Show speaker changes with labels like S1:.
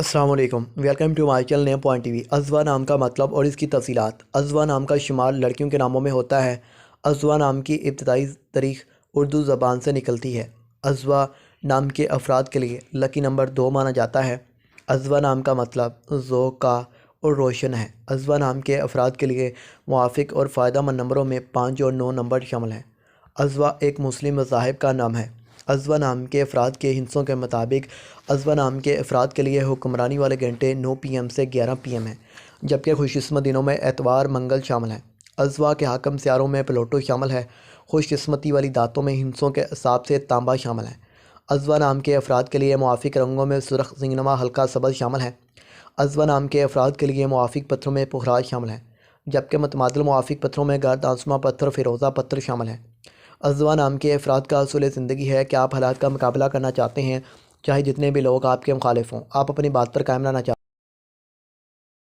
S1: السلام علیکم، welcome to my channel name point TV وی۔ ازوا نام کا مطلب اور اس کی تفصیلات۔ ازوا نام کا شمار لڑکیوں کے ناموں میں ہوتا ہے۔ ازوا نام کی ابتدائی تاریخ اردو زبان سے نکلتی ہے۔ ازوا نام کے افراد کے لیے لکی نمبر 2 مانا جاتا ہے۔ ازوا نام کا مطلب ذوق کا اور روشن ہے۔ ازوا نام کے افراد کے لیے موافق اور فائدہ مند نمبروں میں 5 اور 9 نمبر شامل ہیں۔ ازوا ایک مسلم مذاہب کا نام ہے۔ ازوا نام کے افراد کے ہندسوں کے مطابق ازوا نام کے افراد کے لیے حکمرانی والے گھنٹے 9 PM سے 11 PM ہیں، جبکہ خوش قسمت دنوں میں اتوار منگل شامل ہیں۔ ازوا کے حاکم سیاروں میں پلوٹو شامل ہے۔ خوش قسمتی والی دھاتوں میں ہندسوں کے حساب سے تانبا شامل ہے۔ ازوا نام کے افراد کے لیے موافق رنگوں میں سرخ، سنگنما، ہلکا سبز شامل ہیں۔ ازوا نام کے افراد کے لیے موافق پتھروں میں پخراج شامل ہیں، جبکہ متبادل موافق پتھروں میں گرد آسماں پتھر، فیروزہ پتھر شامل ہیں۔ ازوا نام کے افراد کا اصول زندگی ہے کہ آپ حالات کا مقابلہ کرنا چاہتے ہیں، چاہے جتنے بھی لوگ آپ کے مخالف ہوں۔ آپ اپنی بات پر قائم رہنا چاہتے ہیں۔